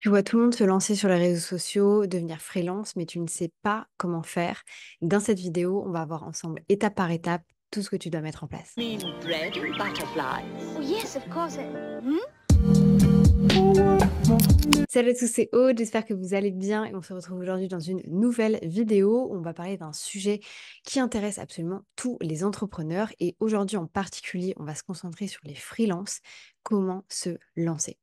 Tu vois tout le monde se lancer sur les réseaux sociaux, devenir freelance, mais tu ne sais pas comment faire. Dans cette vidéo, on va voir ensemble, étape par étape, tout ce que tu dois mettre en place. Mean bread and butterflies. Oh, yes, of course. Hmm? Salut à tous, c'est Aude, j'espère que vous allez bien et on se retrouve aujourd'hui dans une nouvelle vidéo. On va parler d'un sujet qui intéresse absolument tous les entrepreneurs et aujourd'hui en particulier, on va se concentrer sur les freelances, comment se lancer.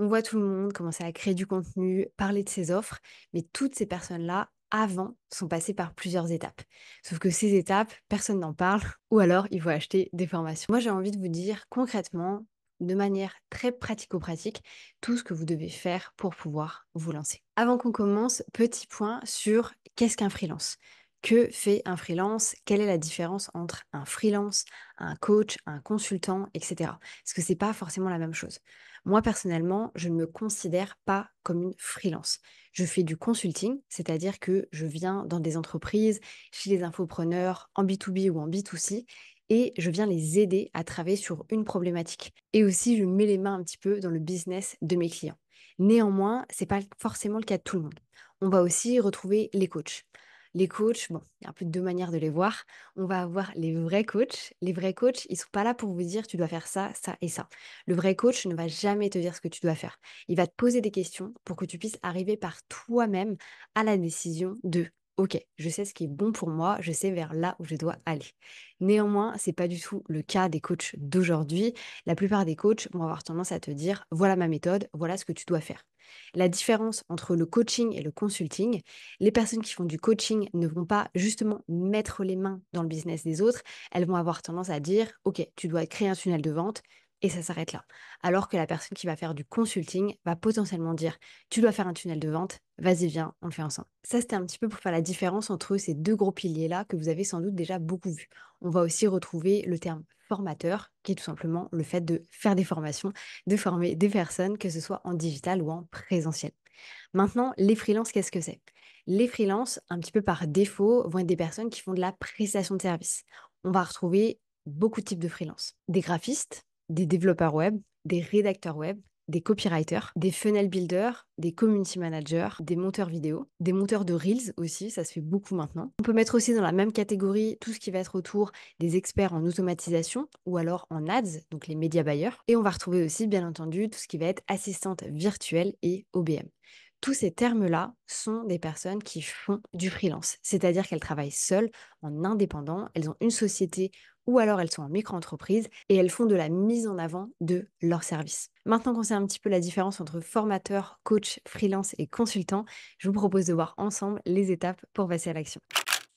On voit tout le monde commencer à créer du contenu, parler de ses offres, mais toutes ces personnes-là, avant, sont passées par plusieurs étapes. Sauf que ces étapes, personne n'en parle, ou alors il faut acheter des formations. Moi, j'ai envie de vous dire concrètement, de manière très pratico-pratique, tout ce que vous devez faire pour pouvoir vous lancer. Avant qu'on commence, petit point sur qu'est-ce qu'un freelance. Que fait un freelance? Quelle est la différence entre un freelance, un coach, un consultant, etc. Parce que c'est pas forcément la même chose. Moi, personnellement, je ne me considère pas comme une freelance. Je fais du consulting, c'est-à-dire que je viens dans des entreprises, chez les infopreneurs, en B2B ou en B2C, et je viens les aider à travailler sur une problématique. Et aussi, je mets les mains un petit peu dans le business de mes clients. Néanmoins, c'est pas forcément le cas de tout le monde. On va aussi retrouver les coachs. Les coachs, bon, il y a un peu deux manières de les voir. On va avoir les vrais coachs. Les vrais coachs, ils sont pas là pour vous dire tu dois faire ça, ça et ça. Le vrai coach ne va jamais te dire ce que tu dois faire. Il va te poser des questions pour que tu puisses arriver par toi-même à la décision de OK, je sais ce qui est bon pour moi, je sais vers là où je dois aller. Néanmoins, c'est pas du tout le cas des coachs d'aujourd'hui. La plupart des coachs vont avoir tendance à te dire voilà ma méthode, voilà ce que tu dois faire. La différence entre le coaching et le consulting, les personnes qui font du coaching ne vont pas justement mettre les mains dans le business des autres, elles vont avoir tendance à dire OK, tu dois créer un tunnel de vente, et ça s'arrête là. Alors que la personne qui va faire du consulting va potentiellement dire, tu dois faire un tunnel de vente, vas-y, viens, on le fait ensemble. Ça, c'était un petit peu pour faire la différence entre ces deux gros piliers-là que vous avez sans doute déjà beaucoup vu. On va aussi retrouver le terme formateur, qui est tout simplement le fait de faire des formations, de former des personnes, que ce soit en digital ou en présentiel. Maintenant, les freelances, qu'est-ce que c'est? Les freelances, un petit peu par défaut, vont être des personnes qui font de la prestation de service. On va retrouver beaucoup de types de freelance. Des graphistes, des développeurs web, des rédacteurs web, des copywriters, des funnel builders, des community managers, des monteurs vidéo, des monteurs de reels aussi, ça se fait beaucoup maintenant. On peut mettre aussi dans la même catégorie tout ce qui va être autour des experts en automatisation ou alors en ads, donc les média buyers. Et on va retrouver aussi, bien entendu, tout ce qui va être assistante virtuelle et OBM. Tous ces termes-là sont des personnes qui font du freelance, c'est-à-dire qu'elles travaillent seules, en indépendant, elles ont une société ou alors elles sont en micro-entreprise et elles font de la mise en avant de leurs services. Maintenant qu'on sait un petit peu la différence entre formateur, coach, freelance et consultant, je vous propose de voir ensemble les étapes pour passer à l'action.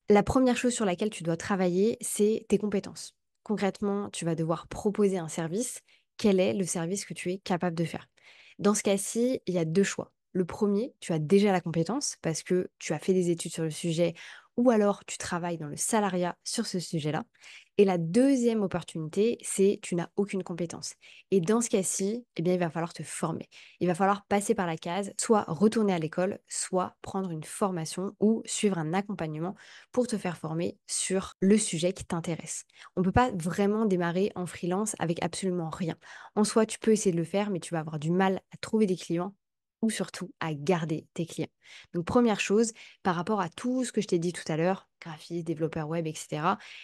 La première chose sur laquelle tu dois travailler, c'est tes compétences. Concrètement, tu vas devoir proposer un service. Quel est le service que tu es capable de faire? Dans ce cas-ci, il y a deux choix. Le premier, tu as déjà la compétence parce que tu as fait des études sur le sujet ou alors tu travailles dans le salariat sur ce sujet-là. Et la deuxième opportunité, c'est tu n'as aucune compétence. Et dans ce cas-ci, eh bien, il va falloir te former. Il va falloir passer par la case, soit retourner à l'école, soit prendre une formation ou suivre un accompagnement pour te faire former sur le sujet qui t'intéresse. On ne peut pas vraiment démarrer en freelance avec absolument rien. En soi, tu peux essayer de le faire, mais tu vas avoir du mal à trouver des clients ou surtout à garder tes clients. Donc première chose, par rapport à tout ce que je t'ai dit tout à l'heure, graphiste, développeur web, etc.,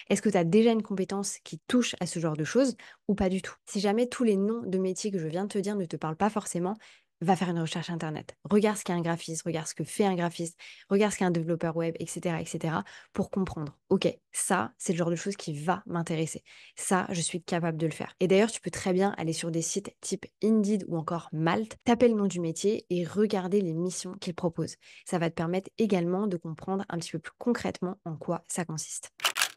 est-ce que tu as déjà une compétence qui touche à ce genre de choses ou pas du tout? Si jamais tous les noms de métiers que je viens de te dire ne te parlent pas forcément, va faire une recherche internet. Regarde ce qu'est un graphiste, regarde ce que fait un graphiste, regarde ce qu'est un développeur web, etc., etc., pour comprendre. Ok, ça, c'est le genre de choses qui va m'intéresser. Ça, je suis capable de le faire. Et d'ailleurs, tu peux très bien aller sur des sites type Indeed ou encore Malte, taper le nom du métier et regarder les missions qu'ils proposent. Ça va te permettre également de comprendre un petit peu plus concrètement en quoi ça consiste.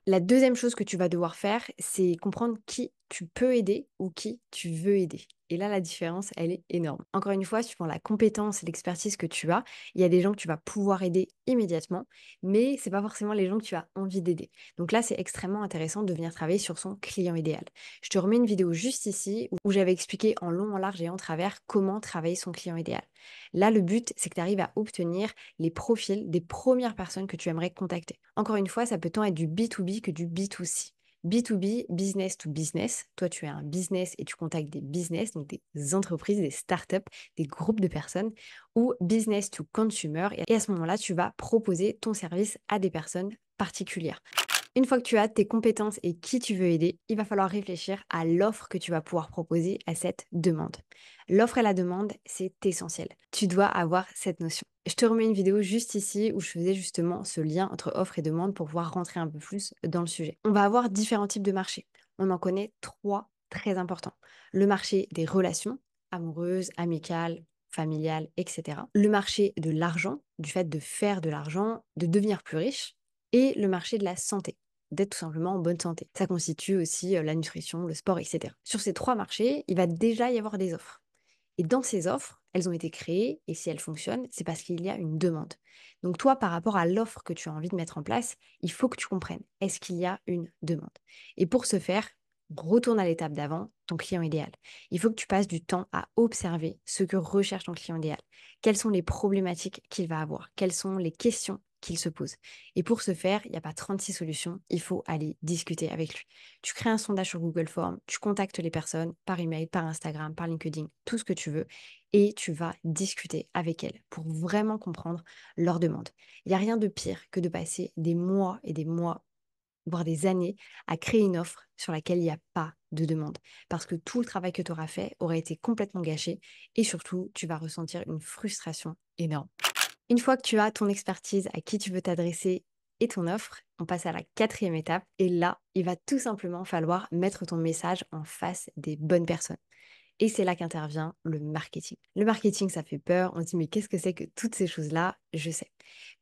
La deuxième chose que tu vas devoir faire, c'est comprendre qui tu peux aider ou qui tu veux aider. Et là, la différence, elle est énorme. Encore une fois, suivant la compétence et l'expertise que tu as, il y a des gens que tu vas pouvoir aider immédiatement, mais c'est pas forcément les gens que tu as envie d'aider. Donc là, c'est extrêmement intéressant de venir travailler sur son client idéal. Je te remets une vidéo juste ici où j'avais expliqué en long, en large et en travers comment travailler son client idéal. Là, le but, c'est que tu arrives à obtenir les profils des premières personnes que tu aimerais contacter. Encore une fois, ça peut tant être du B2B que du B2C. B2B, business to business. Toi, tu es un business et tu contactes des business, donc des entreprises, des startups, des groupes de personnes, ou business to consumer. Et à ce moment-là, tu vas proposer ton service à des personnes particulières. Une fois que tu as tes compétences et qui tu veux aider, il va falloir réfléchir à l'offre que tu vas pouvoir proposer à cette demande. L'offre et la demande, c'est essentiel. Tu dois avoir cette notion. Je te remets une vidéo juste ici où je faisais justement ce lien entre offre et demande pour pouvoir rentrer un peu plus dans le sujet. On va avoir différents types de marchés. On en connaît trois très importants. Le marché des relations, amoureuses, amicales, familiales, etc. Le marché de l'argent, du fait de faire de l'argent, de devenir plus riche. Et le marché de la santé, d'être tout simplement en bonne santé. Ça constitue aussi la nutrition, le sport, etc. Sur ces trois marchés, il va déjà y avoir des offres. Et dans ces offres, elles ont été créées, et si elles fonctionnent, c'est parce qu'il y a une demande. Donc toi, par rapport à l'offre que tu as envie de mettre en place, il faut que tu comprennes, est-ce qu'il y a une demande? Et pour ce faire, retourne à l'étape d'avant, ton client idéal. Il faut que tu passes du temps à observer ce que recherche ton client idéal. Quelles sont les problématiques qu'il va avoir? Quelles sont les questions qu'il se pose? Et pour ce faire, il n'y a pas 36 solutions, il faut aller discuter avec lui. Tu crées un sondage sur Google Form, tu contactes les personnes par email, par Instagram, par LinkedIn, tout ce que tu veux, et tu vas discuter avec elles pour vraiment comprendre leurs demandes. Il n'y a rien de pire que de passer des mois et des mois, voire des années, à créer une offre sur laquelle il n'y a pas de demande. Parce que tout le travail que tu auras fait aurait été complètement gâché et surtout, tu vas ressentir une frustration énorme. Une fois que tu as ton expertise, à qui tu veux t'adresser et ton offre, on passe à la quatrième étape. Et là, il va tout simplement falloir mettre ton message en face des bonnes personnes. Et c'est là qu'intervient le marketing. Le marketing, ça fait peur. On se dit, mais qu'est-ce que c'est que toutes ces choses-là? Je sais.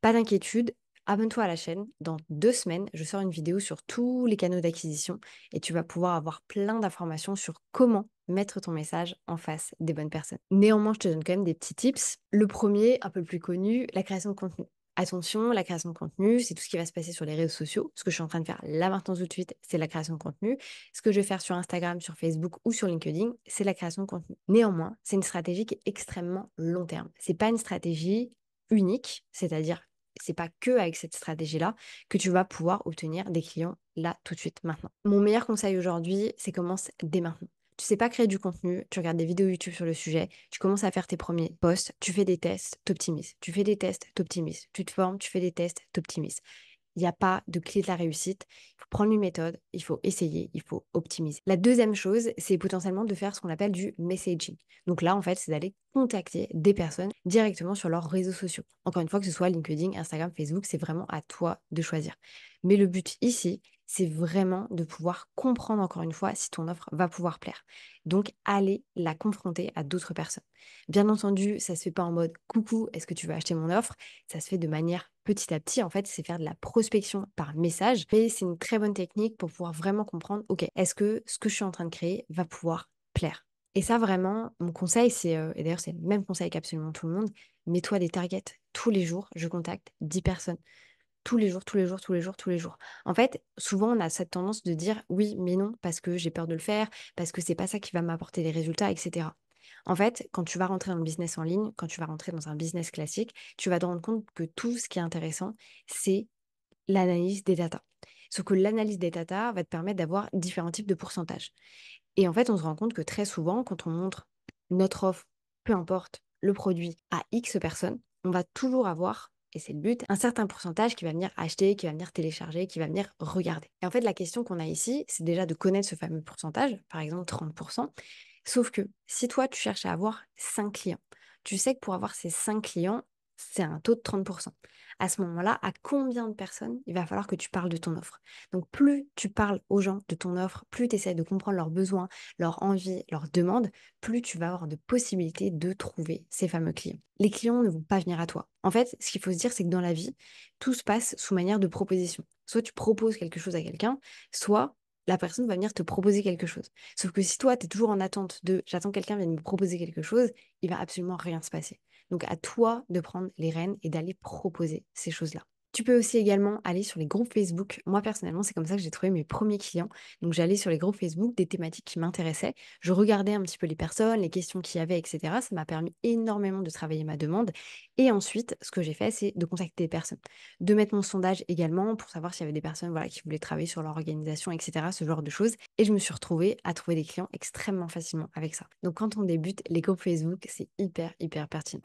Pas d'inquiétude. Abonne-toi à la chaîne. Dans 2 semaines, je sors une vidéo sur tous les canaux d'acquisition et tu vas pouvoir avoir plein d'informations sur comment mettre ton message en face des bonnes personnes. Néanmoins, je te donne quand même des petits tips. Le premier, un peu plus connu, la création de contenu. Attention, la création de contenu, c'est tout ce qui va se passer sur les réseaux sociaux. Ce que je suis en train de faire là maintenant tout de suite, c'est la création de contenu. Ce que je vais faire sur Instagram, sur Facebook ou sur LinkedIn, c'est la création de contenu. Néanmoins, c'est une stratégie qui est extrêmement long terme. C'est pas une stratégie unique, c'est-à-dire c'est pas que avec cette stratégie-là que tu vas pouvoir obtenir des clients là tout de suite maintenant. Mon meilleur conseil aujourd'hui, c'est commence dès maintenant. Tu sais pas créer du contenu, tu regardes des vidéos YouTube sur le sujet, tu commences à faire tes premiers posts, tu fais des tests, t'optimises. Tu fais des tests, t'optimises. Tu te formes, tu fais des tests, t'optimises. Il n'y a pas de clé de la réussite. Il faut prendre une méthode, il faut essayer, il faut optimiser. La deuxième chose, c'est potentiellement de faire ce qu'on appelle du messaging. Donc là, en fait, c'est d'aller contacter des personnes directement sur leurs réseaux sociaux. Encore une fois, que ce soit LinkedIn, Instagram, Facebook, c'est vraiment à toi de choisir. Mais le but ici, c'est vraiment de pouvoir comprendre encore une fois si ton offre va pouvoir plaire. Donc, aller la confronter à d'autres personnes. Bien entendu, ça se fait pas en mode coucou, est-ce que tu veux acheter mon offre? Ça se fait de manière petit à petit. En fait, c'est faire de la prospection par message. Mais c'est une très bonne technique pour pouvoir vraiment comprendre, ok, est-ce que ce que je suis en train de créer va pouvoir plaire? Et ça, vraiment, mon conseil, c'est, et d'ailleurs, c'est le même conseil qu'absolument tout le monde, mets-toi des targets. Tous les jours, je contacte 10 personnes. Tous les jours, tous les jours, tous les jours, tous les jours. En fait, souvent, on a cette tendance de dire oui, mais non, parce que j'ai peur de le faire, parce que c'est pas ça qui va m'apporter des résultats, etc. En fait, quand tu vas rentrer dans le business en ligne, quand tu vas rentrer dans un business classique, tu vas te rendre compte que tout ce qui est intéressant, c'est l'analyse des datas. Sauf que l'analyse des datas va te permettre d'avoir différents types de pourcentages. Et en fait, on se rend compte que très souvent, quand on montre notre offre, peu importe le produit, à X personnes, on va toujours avoir, et c'est le but, un certain pourcentage qui va venir acheter, qui va venir télécharger, qui va venir regarder. Et en fait, la question qu'on a ici, c'est déjà de connaître ce fameux pourcentage, par exemple 30%. Sauf que si toi, tu cherches à avoir 5 clients, tu sais que pour avoir ces 5 clients, c'est un taux de 30%. À ce moment-là, à combien de personnes il va falloir que tu parles de ton offre? Donc, plus tu parles aux gens de ton offre, plus tu essaies de comprendre leurs besoins, leurs envies, leurs demandes, plus tu vas avoir de possibilités de trouver ces fameux clients. Les clients ne vont pas venir à toi. En fait, ce qu'il faut se dire, c'est que dans la vie, tout se passe sous manière de proposition. Soit tu proposes quelque chose à quelqu'un, soit la personne va venir te proposer quelque chose. Sauf que si toi, tu es toujours en attente de j'attends que quelqu'un vienne me proposer quelque chose, il va absolument rien se passer. Donc à toi de prendre les rênes et d'aller proposer ces choses-là. Tu peux aussi également aller sur les groupes Facebook. Moi, personnellement, c'est comme ça que j'ai trouvé mes premiers clients. Donc, j'allais sur les groupes Facebook, des thématiques qui m'intéressaient. Je regardais un petit peu les personnes, les questions qu'il y avait, etc. Ça m'a permis énormément de travailler ma demande. Et ensuite, ce que j'ai fait, c'est de contacter des personnes, de mettre mon sondage également pour savoir s'il y avait des personnes voilà, qui voulaient travailler sur leur organisation, etc. Ce genre de choses. Et je me suis retrouvée à trouver des clients extrêmement facilement avec ça. Donc, quand on débute, les groupes Facebook, c'est hyper, hyper pertinent.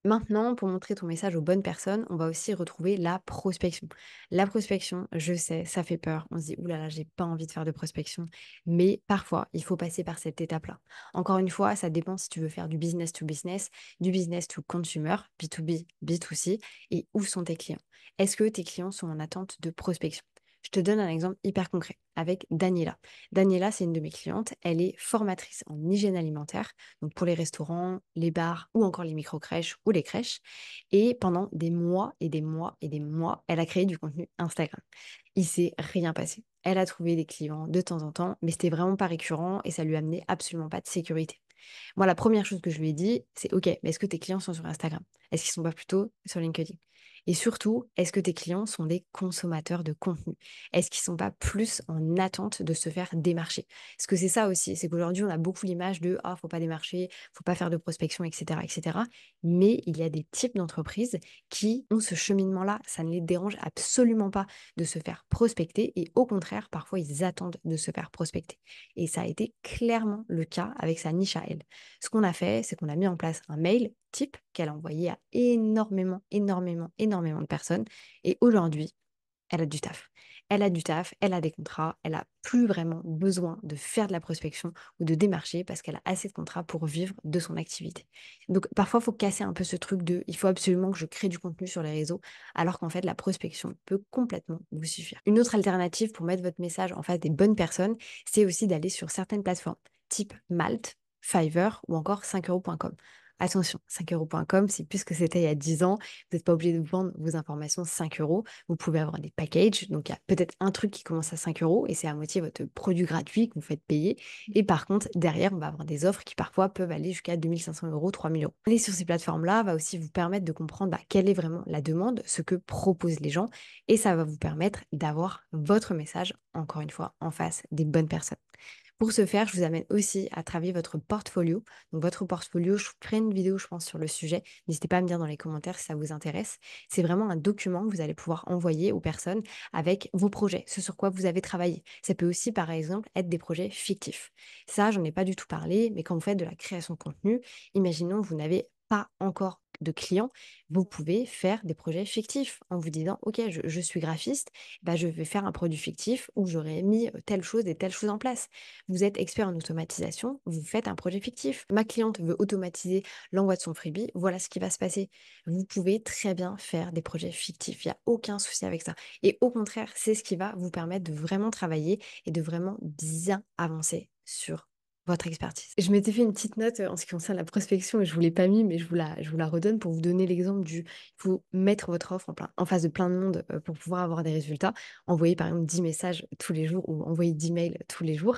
Maintenant, pour montrer ton message aux bonnes personnes, on va aussi retrouver la prospection. La prospection, je sais, ça fait peur. On se dit, oulala, j'ai pas envie de faire de prospection. Mais parfois, il faut passer par cette étape-là. Encore une fois, ça dépend si tu veux faire du business to business, du business to consumer, B2B, B2C, et où sont tes clients. Est-ce que tes clients sont en attente de prospection? Je te donne un exemple hyper concret avec Daniela. Daniela, c'est une de mes clientes. Elle est formatrice en hygiène alimentaire, donc pour les restaurants, les bars ou encore les micro-crèches ou les crèches. Et pendant des mois et des mois et des mois, elle a créé du contenu Instagram. Il s'est rien passé. Elle a trouvé des clients de temps en temps, mais c'était vraiment pas récurrent et ça lui amenait absolument pas de sécurité. Moi, la première chose que je lui ai dit, c'est OK, mais est-ce que tes clients sont sur Instagram? Est-ce qu'ils sont pas plutôt sur LinkedIn? Et surtout, est-ce que tes clients sont des consommateurs de contenu? Est-ce qu'ils sont pas plus en attente de se faire démarcher? Parce que c'est ça aussi, c'est qu'aujourd'hui, on a beaucoup l'image de ah, faut pas démarcher, faut pas faire de prospection, etc., etc. Mais il y a des types d'entreprises qui ont ce cheminement-là. Ça ne les dérange absolument pas de se faire prospecter et au contraire, parfois, ils attendent de se faire prospecter. Et ça a été clairement le cas avec sa niche à elle. Ce qu'on a fait, c'est qu'on a mis en place un mail type qu'elle a envoyé à énormément, énormément, énormément de personnes. Et aujourd'hui, elle a du taf. Elle a du taf, elle a des contrats, elle a plus vraiment besoin de faire de la prospection ou de démarcher parce qu'elle a assez de contrats pour vivre de son activité. Donc parfois, il faut casser un peu ce truc de il faut absolument que je crée du contenu sur les réseaux, alors qu'en fait, la prospection peut complètement vous suffire. Une autre alternative pour mettre votre message en face des bonnes personnes, c'est aussi d'aller sur certaines plateformes type Malte, Fiverr ou encore 5euros.com. Attention, 5euros.com, c'est plus ce que c'était il y a 10 ans. Vous n'êtes pas obligé de vendre vos informations 5 euros. Vous pouvez avoir des packages. Donc, il y a peut-être un truc qui commence à 5 euros et c'est à moitié votre produit gratuit que vous faites payer. Et par contre, derrière, on va avoir des offres qui parfois peuvent aller jusqu'à 2500 euros, 3000 euros. Aller sur ces plateformes-là va aussi vous permettre de comprendre quelle est vraiment la demande, ce que proposent les gens. Et ça va vous permettre d'avoir votre message, encore une fois, en face des bonnes personnes. Pour ce faire, je vous amène aussi à travailler votre portfolio. Donc, votre portfolio, je ferai une vidéo, je pense, sur le sujet. N'hésitez pas à me dire dans les commentaires si ça vous intéresse. C'est vraiment un document que vous allez pouvoir envoyer aux personnes avec vos projets, ce sur quoi vous avez travaillé. Ça peut aussi, par exemple, être des projets fictifs. Ça, j'en ai pas du tout parlé, mais quand vous faites de la création de contenu, imaginons que vous n'avez pas encore de clients, vous pouvez faire des projets fictifs en vous disant, OK, je suis graphiste, bah, je vais faire un produit fictif où j'aurais mis telle chose et telle chose en place. Vous êtes expert en automatisation, vous faites un projet fictif. Ma cliente veut automatiser l'envoi de son freebie, voilà ce qui va se passer. Vous pouvez très bien faire des projets fictifs, il n'y a aucun souci avec ça. Et au contraire, c'est ce qui va vous permettre de vraiment travailler et de vraiment bien avancer sur votre expertise. Je m'étais fait une petite note en ce qui concerne la prospection et je ne vous l'ai pas mis, mais je vous la redonne pour vous donner l'exemple du il faut mettre votre offre en face de plein de monde pour pouvoir avoir des résultats. Envoyer par exemple 10 messages tous les jours ou envoyer 10 mails tous les jours.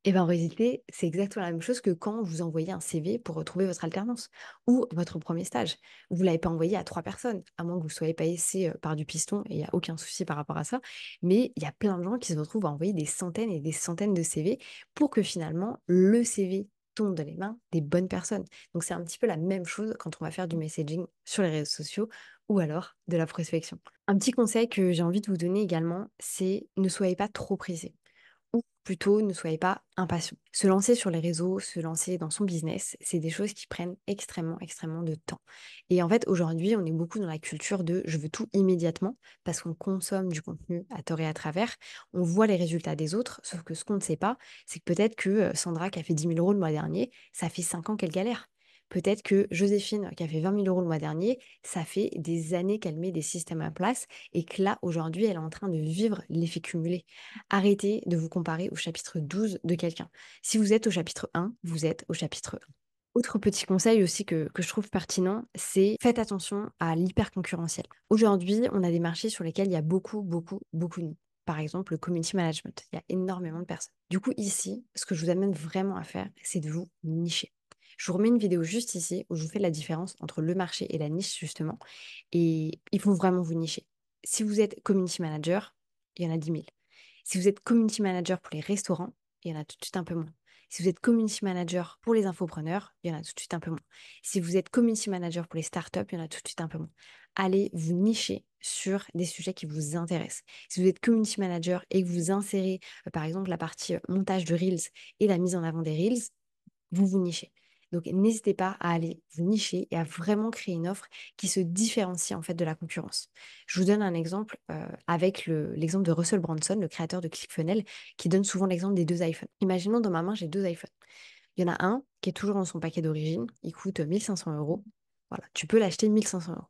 Et ben en réalité, c'est exactement la même chose que quand vous envoyez un CV pour retrouver votre alternance ou votre premier stage. Vous ne l'avez pas envoyé à 3 personnes, à moins que vous soyez passé par du piston, et il n'y a aucun souci par rapport à ça. Mais il y a plein de gens qui se retrouvent à envoyer des centaines et des centaines de CV pour que finalement le CV tombe dans les mains des bonnes personnes. Donc c'est un petit peu la même chose quand on va faire du messaging sur les réseaux sociaux ou alors de la prospection. Un petit conseil que j'ai envie de vous donner également, c'est ne soyez pas trop pressé ou plutôt ne soyez pas impatient. Se lancer sur les réseaux, se lancer dans son business, c'est des choses qui prennent extrêmement, extrêmement de temps. Et en fait, aujourd'hui, on est beaucoup dans la culture de je veux tout immédiatement parce qu'on consomme du contenu à tort et à travers. On voit les résultats des autres, sauf que ce qu'on ne sait pas, c'est que peut-être que Sandra qui a fait 10 000 euros le mois dernier, ça fait 5 ans qu'elle galère. Peut-être que Joséphine, qui a fait 20 000 euros le mois dernier, ça fait des années qu'elle met des systèmes en place et que là, aujourd'hui, elle est en train de vivre l'effet cumulé. Arrêtez de vous comparer au chapitre 12 de quelqu'un. Si vous êtes au chapitre 1, vous êtes au chapitre 1. Autre petit conseil aussi que je trouve pertinent, c'est faites attention à l'hyper-concurrentiel. Aujourd'hui, on a des marchés sur lesquels il y a beaucoup, beaucoup, beaucoup de nous. Par exemple, le community management. Il y a énormément de personnes. Du coup, ici, ce que je vous amène vraiment à faire, c'est de vous nicher. Je vous remets une vidéo juste ici où je vous fais la différence entre le marché et la niche, justement. Et il faut vraiment vous nicher. Si vous êtes community manager, il y en a 10 000. Si vous êtes community manager pour les restaurants, il y en a tout de suite un peu moins. Si vous êtes community manager pour les infopreneurs, il y en a tout de suite un peu moins. Si vous êtes community manager pour les startups, il y en a tout de suite un peu moins. Allez vous nicher sur des sujets qui vous intéressent. Si vous êtes community manager et que vous insérez, par exemple, la partie montage de Reels et la mise en avant des Reels, vous vous nichez. Donc, n'hésitez pas à aller vous nicher et à vraiment créer une offre qui se différencie en fait de la concurrence. Je vous donne un exemple avec l'exemple de Russell Brunson, le créateur de ClickFunnels, qui donne souvent l'exemple des 2 iPhones. Imaginons dans ma main, j'ai 2 iPhones. Il y en a un qui est toujours dans son paquet d'origine, il coûte 1 500 euros. Voilà, tu peux l'acheter 1 500 euros.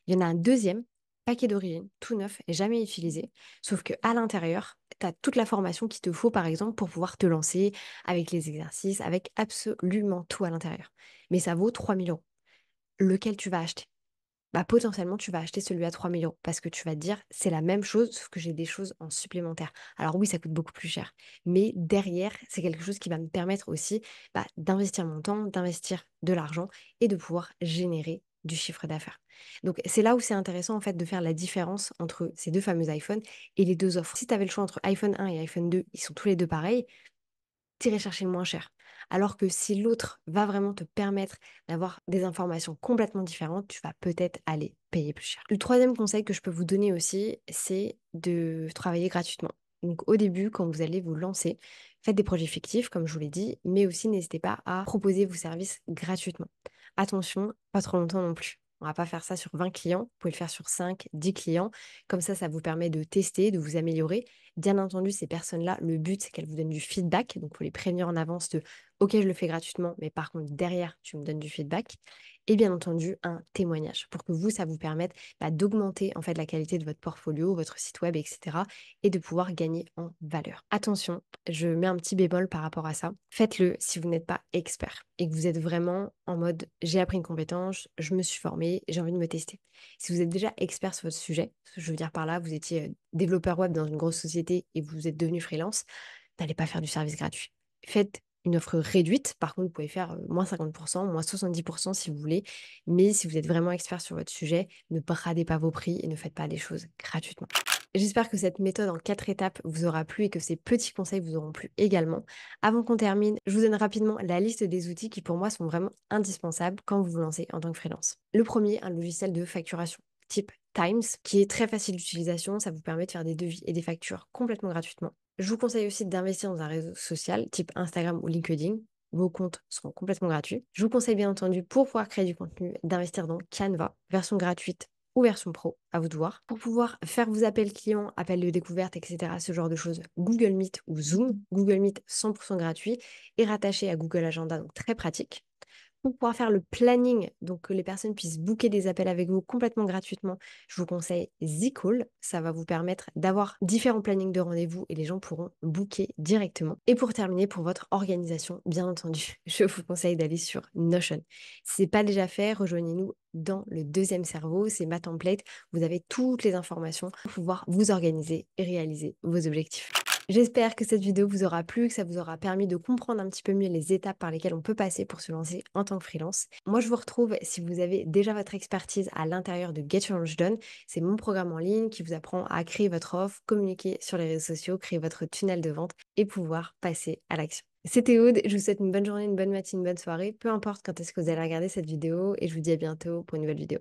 Il y en a un deuxième, paquet d'origine, tout neuf, jamais utilisé, sauf qu'à l'intérieur, tu as toute la formation qu'il te faut, par exemple, pour pouvoir te lancer avec les exercices, avec absolument tout à l'intérieur. Mais ça vaut 3 000 euros. Lequel tu vas acheter? Bah, potentiellement, tu vas acheter celui à 3 000 euros parce que tu vas te dire, c'est la même chose, sauf que j'ai des choses en supplémentaire. Alors oui, ça coûte beaucoup plus cher, mais derrière, c'est quelque chose qui va me permettre aussi d'investir mon temps, d'investir de l'argent et de pouvoir générer du chiffre d'affaires. Donc c'est là où c'est intéressant en fait de faire la différence entre ces deux fameux iPhones et les deux offres. Si tu avais le choix entre iPhone 1 et iPhone 2, ils sont tous les deux pareils, t'irais chercher le moins cher. Alors que si l'autre va vraiment te permettre d'avoir des informations complètement différentes, tu vas peut-être aller payer plus cher. Le troisième conseil que je peux vous donner aussi, c'est de travailler gratuitement. Donc au début, quand vous allez vous lancer, faites des projets fictifs, comme je vous l'ai dit, mais aussi n'hésitez pas à proposer vos services gratuitement. Attention, pas trop longtemps non plus. On va pas faire ça sur 20 clients, vous pouvez le faire sur 5, 10 clients. Comme ça vous permet de tester, de vous améliorer. Bien entendu, ces personnes-là, le but, c'est qu'elles vous donnent du feedback. Donc, il faut les prévenir en avance de OK, je le fais gratuitement, mais par contre, derrière, tu me donnes du feedback. Et bien entendu, un témoignage pour que vous, ça vous permette d'augmenter en fait la qualité de votre portfolio, votre site web, etc. et de pouvoir gagner en valeur. Attention, je mets un petit bémol par rapport à ça. Faites-le si vous n'êtes pas expert et que vous êtes vraiment en mode j'ai appris une compétence, je me suis formé, j'ai envie de me tester. Si vous êtes déjà expert sur votre sujet, ce que je veux dire par là, vous étiez développeur web dans une grosse société et vous êtes devenu freelance, n'allez pas faire du service gratuit. Faites une offre réduite. Par contre, vous pouvez faire moins 50%, moins 70% si vous voulez. Mais si vous êtes vraiment expert sur votre sujet, ne bradez pas vos prix et ne faites pas les choses gratuitement. J'espère que cette méthode en 4 étapes vous aura plu et que ces petits conseils vous auront plu également. Avant qu'on termine, je vous donne rapidement la liste des outils qui pour moi sont vraiment indispensables quand vous vous lancez en tant que freelance. Le premier, un logiciel de facturation type Times, qui est très facile d'utilisation. Ça vous permet de faire des devis et des factures complètement gratuitement. Je vous conseille aussi d'investir dans un réseau social type Instagram ou LinkedIn. Vos comptes seront complètement gratuits. Je vous conseille bien entendu, pour pouvoir créer du contenu, d'investir dans Canva, version gratuite ou version pro, à vous de voir. Pour pouvoir faire vos appels clients, appels de découverte, etc., ce genre de choses, Google Meet ou Zoom. Google Meet 100% gratuit et rattaché à Google Agenda, donc très pratique. Pour pouvoir faire le planning, donc que les personnes puissent booker des appels avec vous complètement gratuitement, je vous conseille Z-Call. Ça va vous permettre d'avoir différents plannings de rendez-vous et les gens pourront booker directement. Et pour terminer, pour votre organisation, bien entendu, je vous conseille d'aller sur Notion. Si ce n'est pas déjà fait, rejoignez-nous dans le deuxième cerveau, c'est ma template. Vous avez toutes les informations pour pouvoir vous organiser et réaliser vos objectifs. J'espère que cette vidéo vous aura plu, que ça vous aura permis de comprendre un petit peu mieux les étapes par lesquelles on peut passer pour se lancer en tant que freelance. Moi, je vous retrouve si vous avez déjà votre expertise à l'intérieur de Get Your Launch Done. C'est mon programme en ligne qui vous apprend à créer votre offre, communiquer sur les réseaux sociaux, créer votre tunnel de vente et pouvoir passer à l'action. C'était Aude, je vous souhaite une bonne journée, une bonne matinée, une bonne soirée, peu importe quand est-ce que vous allez regarder cette vidéo et je vous dis à bientôt pour une nouvelle vidéo.